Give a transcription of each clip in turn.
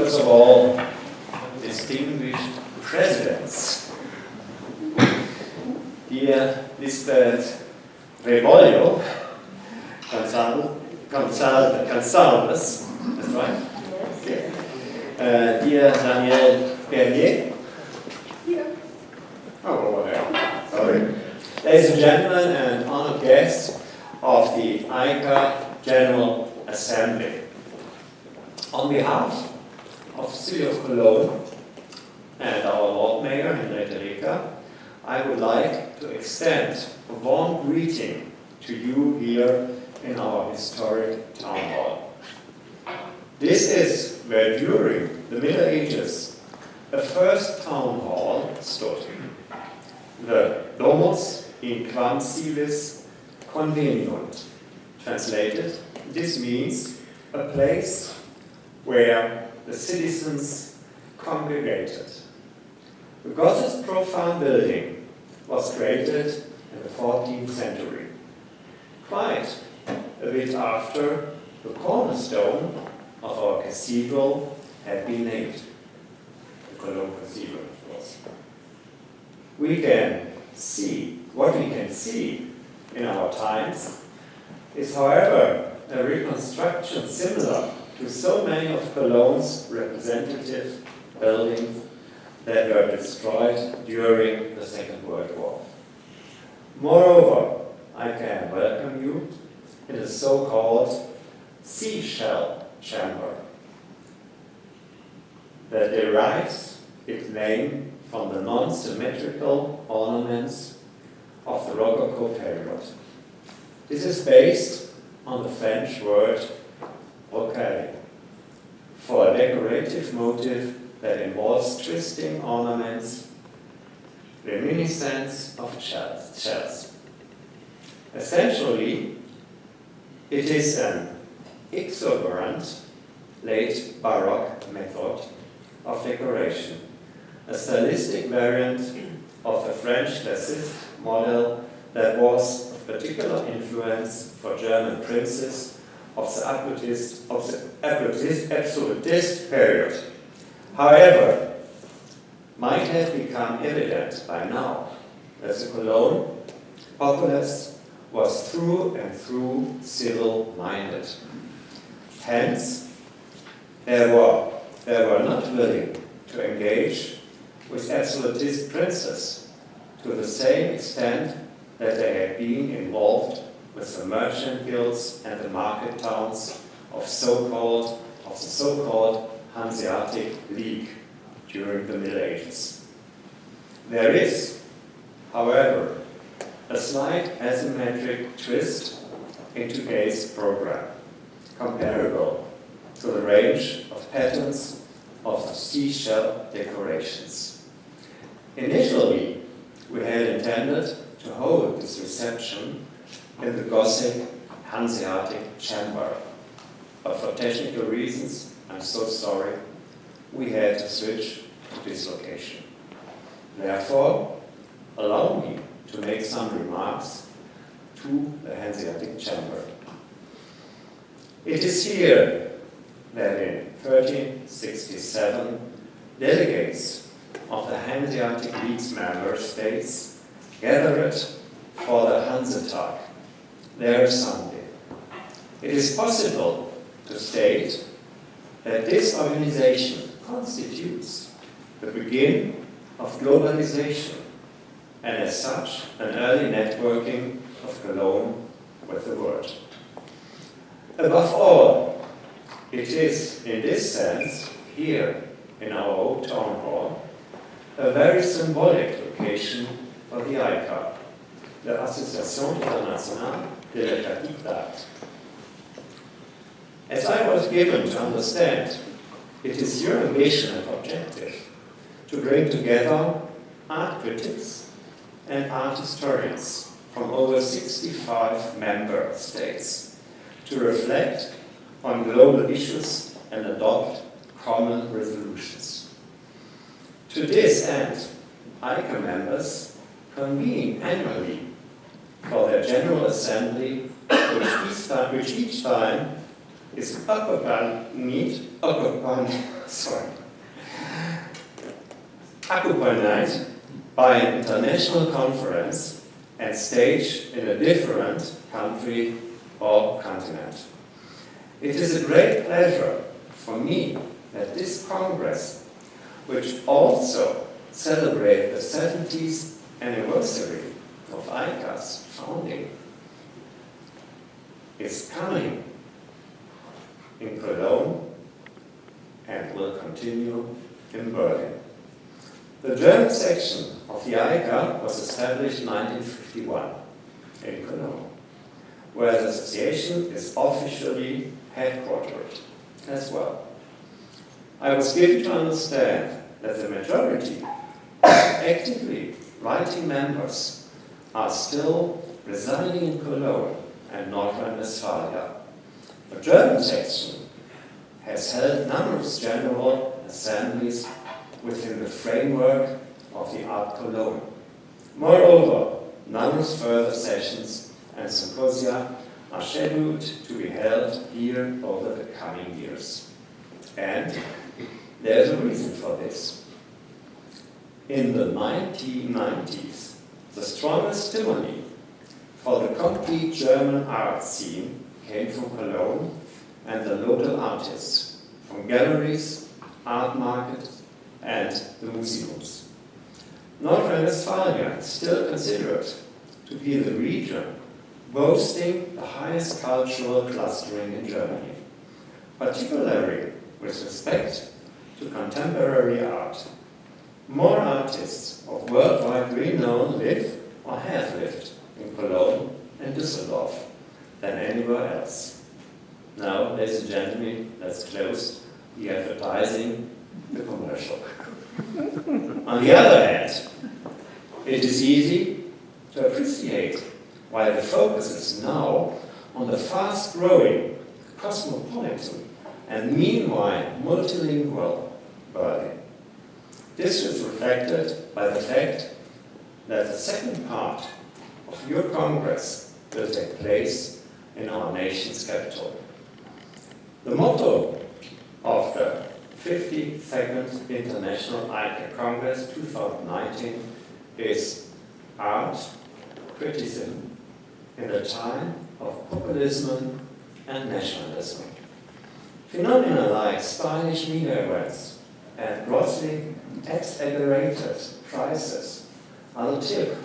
First of all, distinguished presidents. Dear Lisbeth Rebollo Gonzalez, that's right? Yes. Okay. Dear Danielle Bernier. Here. Oh, over there. Sorry. Ladies and gentlemen, and honored guests of the AICA General Assembly. On behalf of the City of Cologne and our Lord Mayor, Henrietta, I would like to extend a warm greeting to you here in our historic town hall. This is where during the Middle Ages a first town hall stood. The Domus in quam civis conveniunt. Translated, this means a place where the citizens congregated. The Gothic profound building was created in the 14th century, quite a bit after the cornerstone of our cathedral had been laid, the Cologne Cathedral, of course. What we can see in our times is, however, a reconstruction similar to so many of Cologne's representative buildings that were destroyed during the Second World War. Moreover, I can welcome you in the so-called seashell chamber that derives its name from the non-symmetrical ornaments of the Rococo period. This is based on the French word rocaille, for a decorative motif that involves twisting ornaments, reminiscence of shells. Essentially, it is an exuberant late Baroque method of decoration, a stylistic variant of the French classicist model that was of particular influence for German princes of the absolutist period. However, might have become evident by now that the Cologne populace was through and through civil-minded. Hence, they were not willing to engage with absolutist princes to the same extent that they had been involved with the merchant guilds and the market towns of the so-called Hanseatic League during the Middle Ages. There is, however, a slight asymmetric twist in today's program, comparable to the range of patterns of the seashell decorations. Initially, we had intended to hold this reception in the Gothic Hanseatic chamber, but for technical reasons, I'm so sorry, we had to switch to this location. Therefore, allow me to make some remarks to the Hanseatic chamber. It is here that in 1367, delegates of the Hanseatic League's member states gathered for the Hansetag, their Sunday. It is possible to state that this organization constitutes the begin of globalization and as such an early networking of Cologne with the world. Above all, it is in this sense, here in our old town hall, a very symbolic location for the AICA, the Association Internationale de l'Esthétique d'Art. As I was given to understand, it is your ambition and objective to bring together art critics and art historians from over 65 member states to reflect on global issues and adopt common resolutions. To this end, AICA members convene annually for their General Assembly, which each time is accompanied by an international conference and staged in a different country or continent. It is a great pleasure for me that this Congress, which also celebrates the 70th anniversary of AICA's founding, is coming in Cologne and will continue in Berlin. The German section of the AICA was established in 1951 in Cologne, where the association is officially headquartered as well. I was given to understand that the majority of actively writing members are still residing in Cologne and North Rhine-Westphalia. The German section has held numerous general assemblies within the framework of the Art Cologne. Moreover, numerous further sessions and symposia are scheduled to be held here over the coming years. And there is a reason for this. In the 1990s, the strongest stimuli for the complete German art scene came from Cologne and the local artists, from galleries, art markets, and the museums. North Rhine-Westphalia is still considered to be the region boasting the highest cultural clustering in Germany, particularly with respect to contemporary art. More artists of worldwide renown live or have lived in Cologne and Düsseldorf than anywhere else. Now, ladies and gentlemen, let's close the advertising, the commercial. On the other hand, it is easy to appreciate why the focus is now on the fast-growing, cosmopolitan, and meanwhile multilingual Berlin. This is reflected by the fact that the second part of your Congress will take place in our nation's capital. The motto of the 52nd International AICA Congress 2019 is Art Criticism in a Time of Populism and Nationalism. Phenomena like stylish media events and grossly exaggerated prices are the tip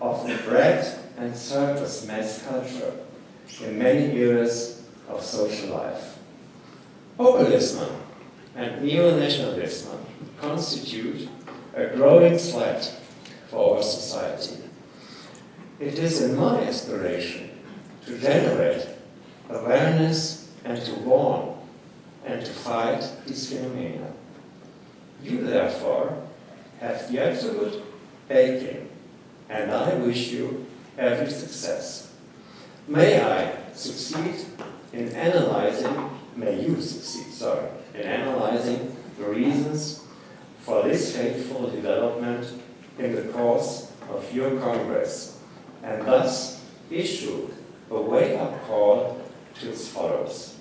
of the bread and circus mass culture in many areas of social life. Populism and neo-nationalism constitute a growing threat for our society. It is in my aspiration to generate awareness and to warn and to fight these phenomena. You, therefore, have the absolute backing, and I wish you every success. May you succeed in analyzing the reasons for this fateful development in the course of your Congress, and thus issue a wake-up call to its followers.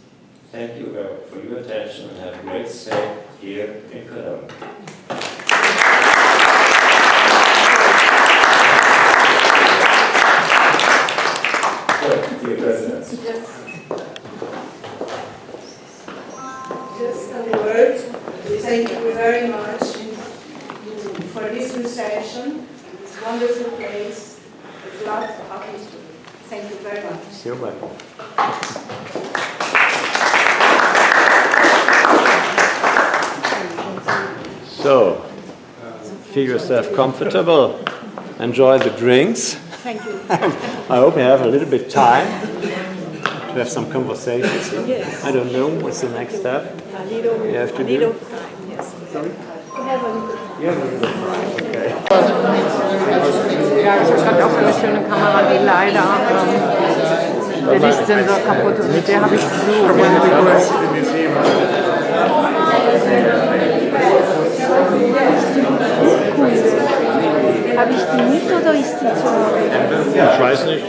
Thank you for your attention and have a great stay here in Cologne. Dear President. Just a word. Thank you very much for this reception, this wonderful place, with lots of history. Thank you very much. You're welcome. So, feel yourself comfortable, enjoy the drinks. Thank you. I hope you have a little bit time to have some conversations. Yes. I don't know what's the next step you have to do. Time, yes. Sorry? Have a little time. You have a little bit of time, okay. Ja, ich habe auch eine schöne Kamera, die leider der Lichtsensor kaputt ist. Mit der habe ich so Habe ich die mit oder ist die zu? Ich weiß nicht.